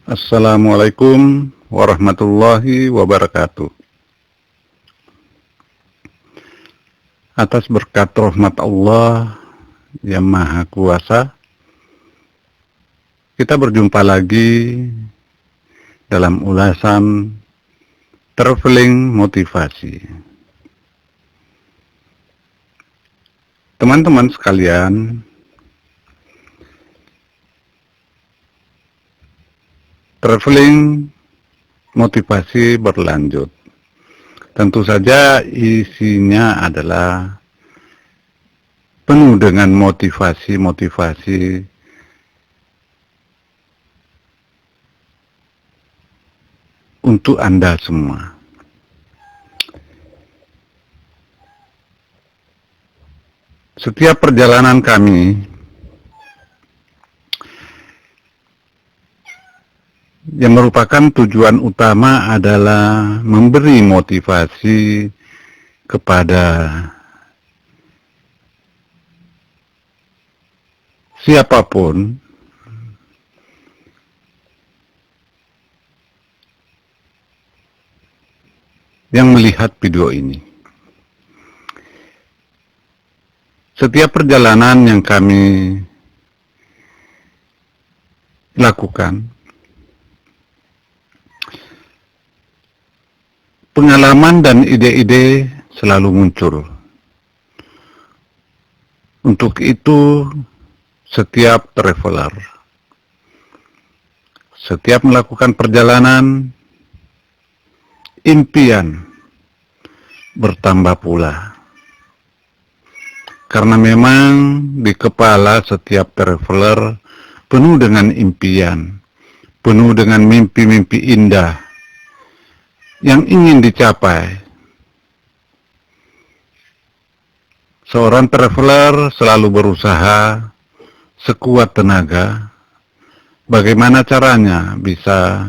Assalamualaikum warahmatullahi wabarakatuh. Atas berkat rahmat Allah yang Maha Kuasa, kita berjumpa lagi dalam ulasan traveling motivasi. Teman-teman sekalian, traveling motivasi berlanjut. Tentu saja isinya adalah penuh dengan motivasi-motivasi untuk Anda semua. Setiap perjalanan kami yang merupakan tujuan utama adalah memberi motivasi kepada siapapun yang melihat video ini. Setiap perjalanan yang kami lakukan, pengalaman dan ide-ide selalu muncul. Untuk itu, setiap traveler, setiap melakukan perjalanan, impian bertambah pula. Karena memang di kepala setiap traveler penuh dengan impian, penuh dengan mimpi-mimpi indah yang ingin dicapai. Seorang traveler selalu berusaha sekuat tenaga bagaimana caranya bisa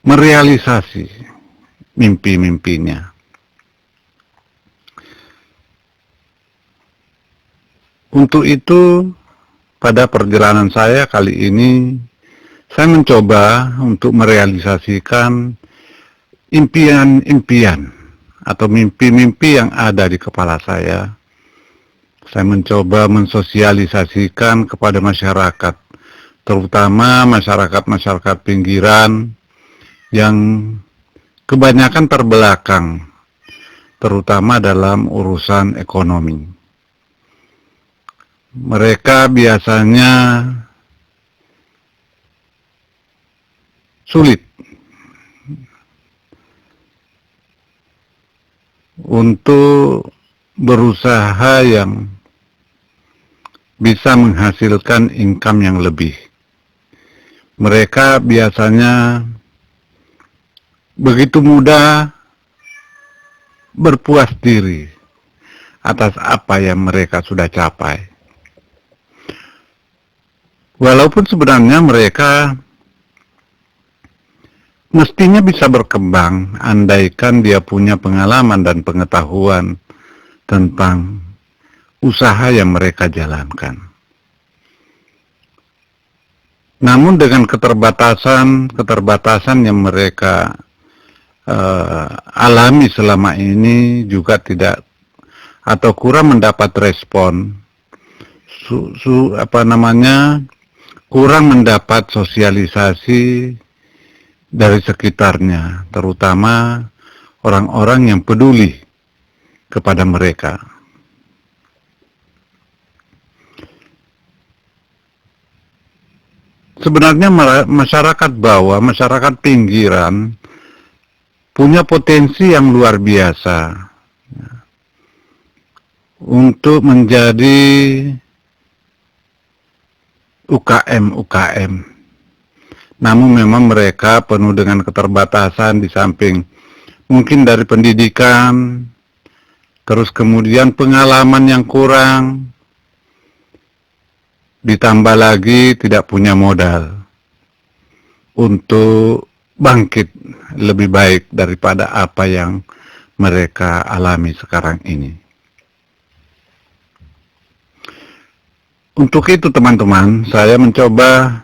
merealisasi mimpi-mimpinya. Untuk itu, pada perjalanan saya kali ini, saya mencoba untuk merealisasikan impian-impian atau mimpi-mimpi yang ada di kepala saya. Saya mencoba mensosialisasikan kepada masyarakat, terutama masyarakat-masyarakat pinggiran yang kebanyakan terbelakang, terutama dalam urusan ekonomi. Mereka biasanya sulit untuk berusaha yang bisa menghasilkan income yang lebih. Mereka biasanya begitu mudah berpuas diri atas apa yang mereka sudah capai. Walaupun sebenarnya mereka mestinya bisa berkembang andaikan dia punya pengalaman dan pengetahuan tentang usaha yang mereka jalankan. Namun dengan keterbatasan yang mereka alami selama ini juga tidak atau kurang mendapat respon, kurang mendapat sosialisasi dari sekitarnya, terutama orang-orang yang peduli kepada mereka. Sebenarnya masyarakat bawah, masyarakat pinggiran punya potensi yang luar biasa untuk menjadi UKM. Namun memang mereka penuh dengan keterbatasan di samping mungkin dari pendidikan, terus kemudian pengalaman yang kurang, ditambah lagi tidak punya modal untuk bangkit lebih baik daripada apa yang mereka alami sekarang ini. Untuk itu teman-teman, saya mencoba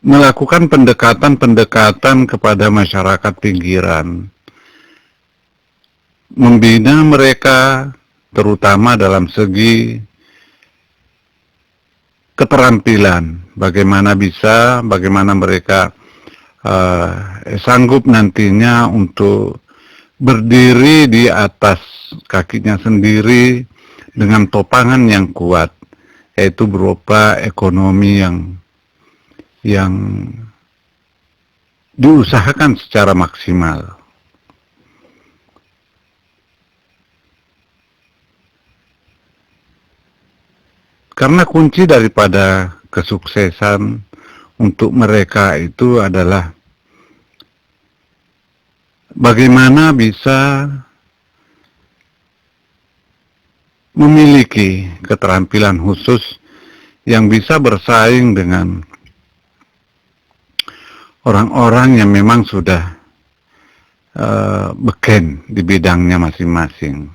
melakukan pendekatan-pendekatan kepada masyarakat pinggiran, membina mereka terutama dalam segi keterampilan, bagaimana mereka sanggup nantinya untuk berdiri di atas kakinya sendiri dengan topangan yang kuat, yaitu berupa ekonomi yang diusahakan secara maksimal. Karena kunci daripada kesuksesan untuk mereka itu adalah bagaimana bisa memiliki keterampilan khusus yang bisa bersaing dengan orang-orang yang memang sudah beken di bidangnya masing-masing.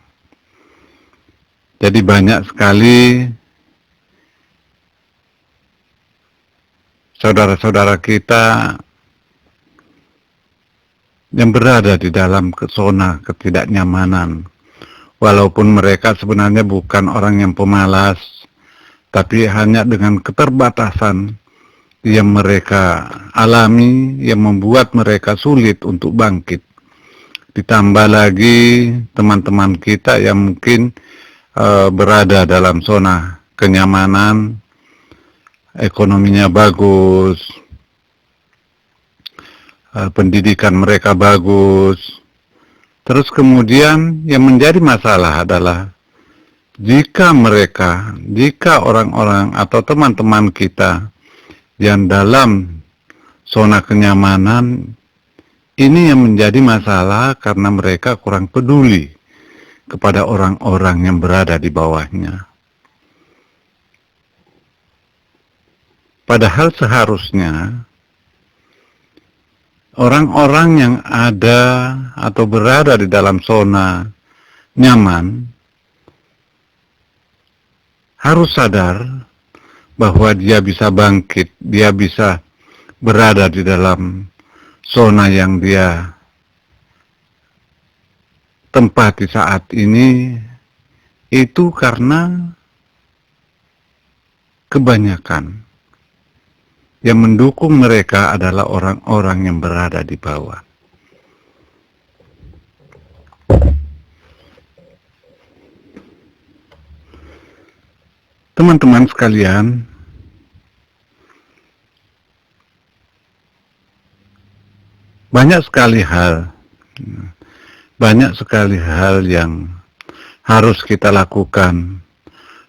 Jadi banyak sekali saudara-saudara kita yang berada di dalam zona ketidaknyamanan, walaupun mereka sebenarnya bukan orang yang pemalas, tapi hanya dengan keterbatasan yang mereka alami yang membuat mereka sulit untuk bangkit. Ditambah lagi teman-teman kita yang mungkin berada dalam zona kenyamanan, ekonominya bagus, pendidikan mereka bagus. Terus kemudian yang menjadi masalah adalah jika orang-orang atau teman-teman kita yang dalam zona kenyamanan ini yang menjadi masalah karena mereka kurang peduli kepada orang-orang yang berada di bawahnya. Padahal seharusnya orang-orang yang ada atau berada di dalam zona nyaman harus sadar bahwa dia bisa bangkit, dia bisa berada di dalam zona yang dia tempati saat ini, itu karena kebanyakan yang mendukung mereka adalah orang-orang yang berada di bawah. Teman-teman sekalian, banyak sekali hal yang harus kita lakukan,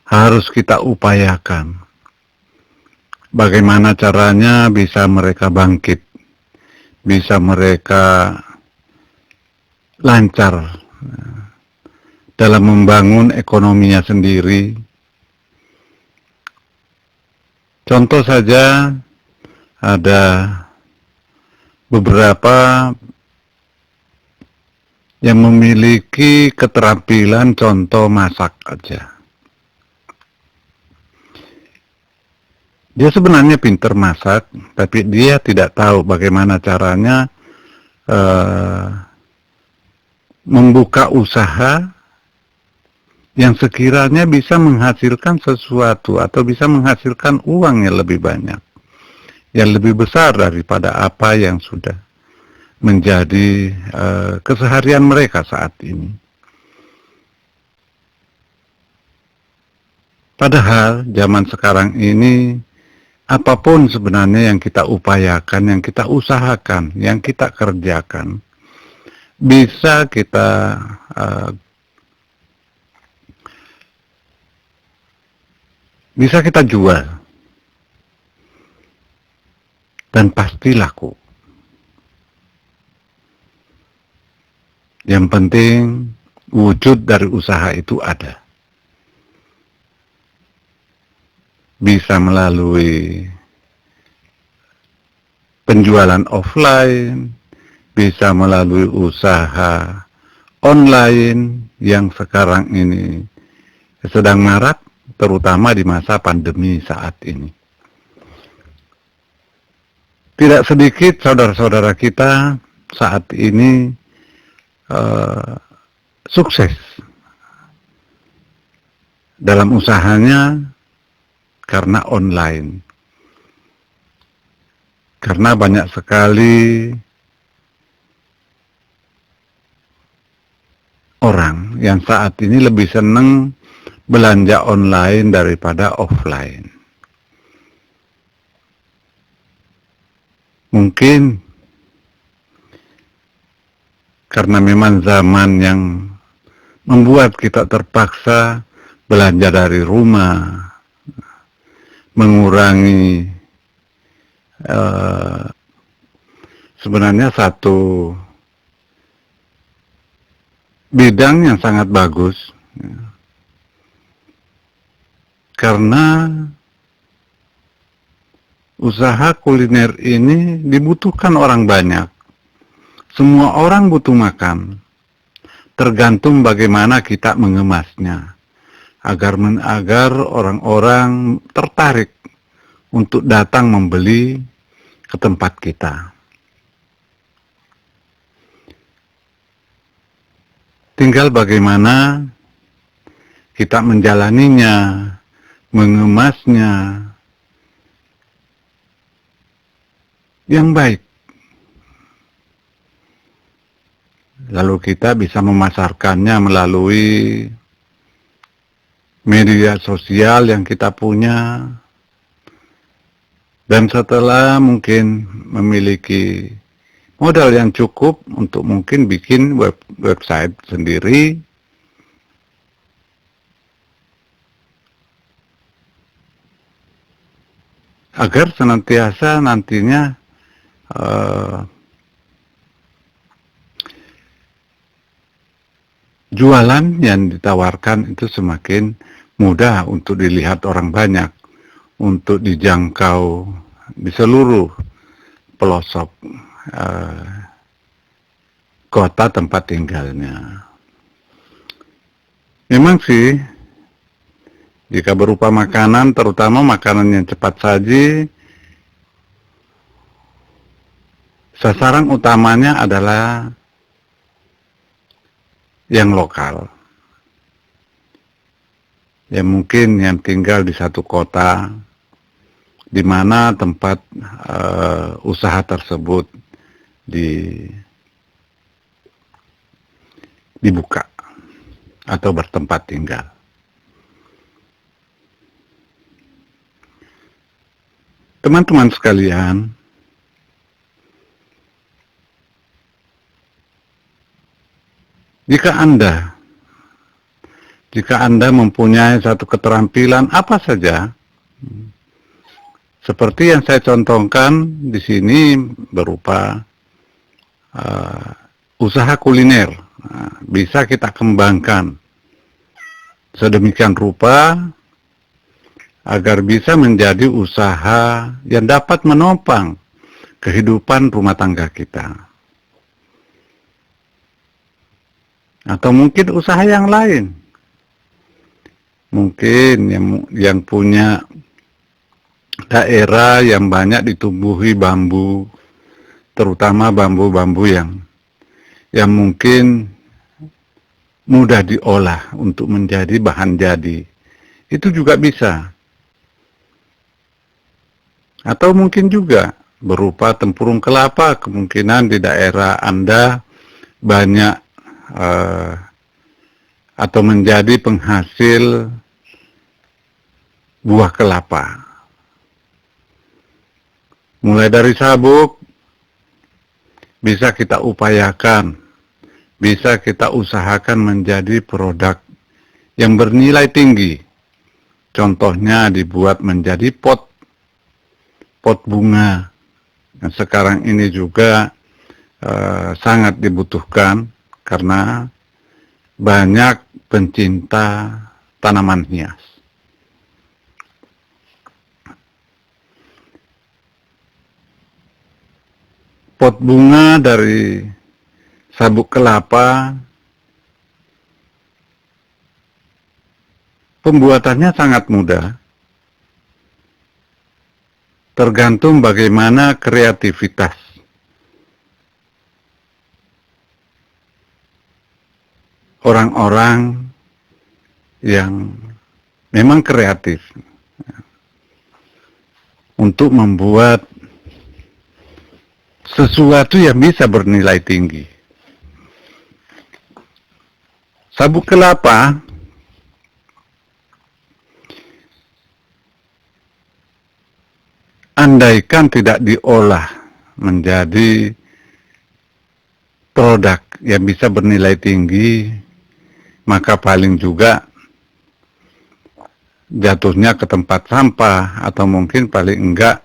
harus kita upayakan. Bagaimana caranya bisa mereka bangkit, bisa mereka lancar dalam membangun ekonominya sendiri. Contoh saja, ada beberapa yang memiliki keterampilan contoh masak aja. Dia sebenarnya pintar masak, tapi dia tidak tahu bagaimana caranya membuka usaha yang sekiranya bisa menghasilkan sesuatu atau bisa menghasilkan uang yang lebih banyak, yang lebih besar daripada apa yang sudah menjadi keseharian mereka saat ini. Padahal zaman sekarang ini apapun sebenarnya yang kita upayakan, yang kita usahakan, yang kita kerjakan, bisa kita jual dan pasti laku. Yang penting wujud dari usaha itu ada. Bisa melalui penjualan offline, bisa melalui usaha online yang sekarang ini sedang marak, terutama di masa pandemi saat ini. Tidak sedikit saudara-saudara kita saat ini sukses dalam usahanya karena online. Karena banyak sekali orang yang saat ini lebih senang belanja online daripada offline. Mungkin karena memang zaman yang membuat kita terpaksa belanja dari rumah, mengurangi sebenarnya satu bidang yang sangat bagus, karena usaha kuliner ini dibutuhkan orang banyak. Semua orang butuh makan, tergantung bagaimana kita mengemasnya, agar orang-orang tertarik untuk datang membeli ke tempat kita. Tinggal bagaimana kita menjalaninya, mengemasnya yang baik. Lalu kita bisa memasarkannya melalui media sosial yang kita punya. Dan setelah mungkin memiliki modal yang cukup untuk mungkin bikin website sendiri, agar senantiasa nantinya jualan yang ditawarkan itu semakin mudah untuk dilihat orang banyak, untuk dijangkau di seluruh pelosok kota tempat tinggalnya. Memang sih, jika berupa makanan, terutama makanan yang cepat saji, sasaran utamanya adalah yang lokal. Ya mungkin yang tinggal di satu kota, di mana tempat usaha tersebut dibuka atau bertempat tinggal. Teman-teman sekalian, jika Anda mempunyai satu keterampilan apa saja, seperti yang saya contohkan di sini berupa usaha kuliner, bisa kita kembangkan sedemikian rupa agar bisa menjadi usaha yang dapat menopang kehidupan rumah tangga kita. Atau mungkin usaha yang lain. Mungkin yang punya daerah yang banyak ditumbuhi bambu, terutama bambu-bambu yang mungkin mudah diolah untuk menjadi bahan jadi. Itu juga bisa. Atau mungkin juga berupa tempurung kelapa, kemungkinan di daerah Anda banyak atau menjadi penghasil buah kelapa. Mulai dari sabuk, bisa kita upayakan, bisa kita usahakan menjadi produk yang bernilai tinggi. Contohnya dibuat menjadi pot bunga. Yang sekarang ini juga sangat dibutuhkan karena banyak pencinta tanaman hias. Pot bunga dari sabuk kelapa Pembuatannya sangat mudah, tergantung bagaimana kreativitas orang-orang yang memang kreatif untuk membuat sesuatu yang bisa bernilai tinggi. Sabuk kelapa andaikan tidak diolah menjadi produk yang bisa bernilai tinggi, maka paling juga jatuhnya ke tempat sampah atau mungkin paling enggak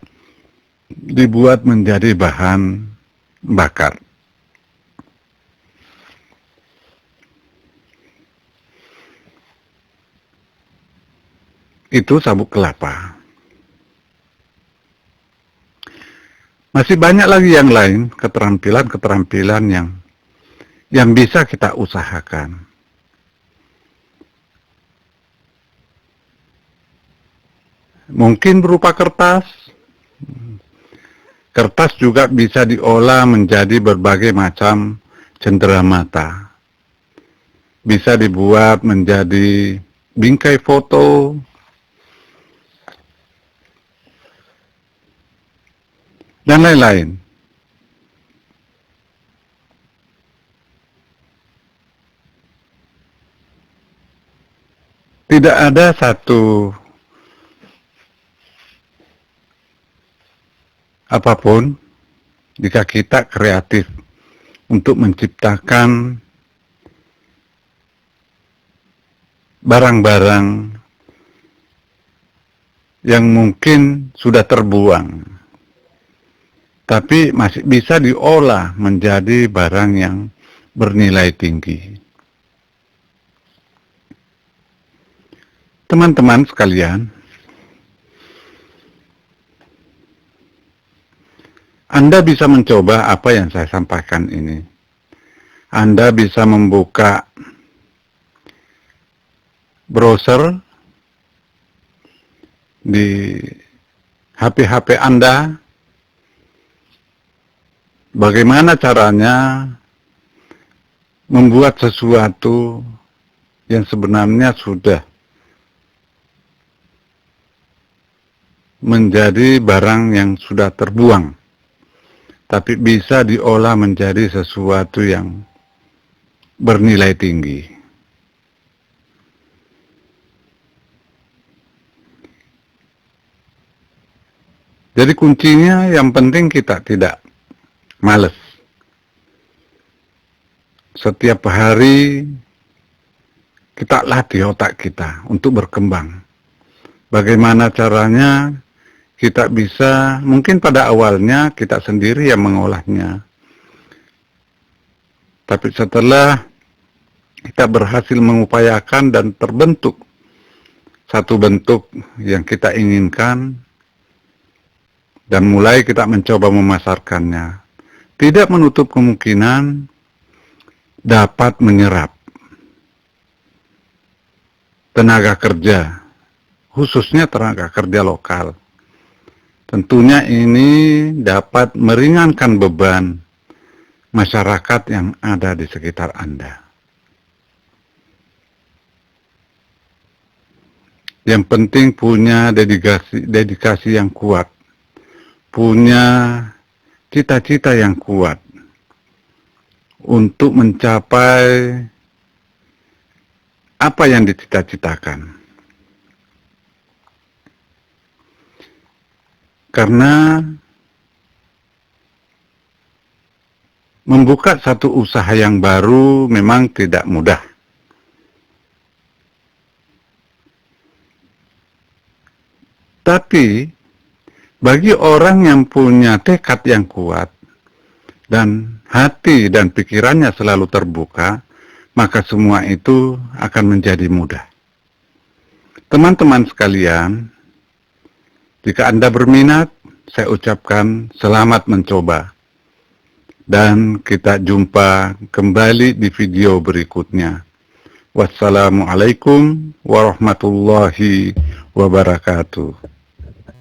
dibuat menjadi bahan bakar. Itu sabuk kelapa. Masih banyak lagi yang lain, keterampilan-keterampilan yang bisa kita usahakan. Mungkin berupa kertas. Kertas juga bisa diolah menjadi berbagai macam cenderamata. Bisa dibuat menjadi bingkai foto, dan lain-lain. Tidak ada satu apapun jika kita kreatif untuk menciptakan barang-barang yang mungkin sudah terbuang, tapi masih bisa diolah menjadi barang yang bernilai tinggi. Teman-teman sekalian, Anda bisa mencoba apa yang saya sampaikan ini. Anda bisa membuka browser di HP-HP Anda. Bagaimana caranya membuat sesuatu yang sebenarnya sudah menjadi barang yang sudah terbuang, tapi bisa diolah menjadi sesuatu yang bernilai tinggi. Jadi kuncinya yang penting kita tidak malas. Setiap hari kita latih otak kita untuk berkembang. Bagaimana caranya kita bisa, mungkin pada awalnya kita sendiri yang mengolahnya. Tapi setelah kita berhasil mengupayakan dan terbentuk satu bentuk yang kita inginkan, dan mulai kita mencoba memasarkannya, tidak menutup kemungkinan dapat menyerap tenaga kerja, khususnya tenaga kerja lokal. Tentunya ini dapat meringankan beban masyarakat yang ada di sekitar Anda. Yang penting punya dedikasi yang kuat, punya cita-cita yang kuat untuk mencapai apa yang dicita-citakan. Karena membuka satu usaha yang baru memang tidak mudah. Tapi bagi orang yang punya tekad yang kuat dan hati dan pikirannya selalu terbuka, maka semua itu akan menjadi mudah. Teman-teman sekalian, jika Anda berminat, saya ucapkan selamat mencoba. Dan kita jumpa kembali di video berikutnya. Wassalamualaikum warahmatullahi wabarakatuh.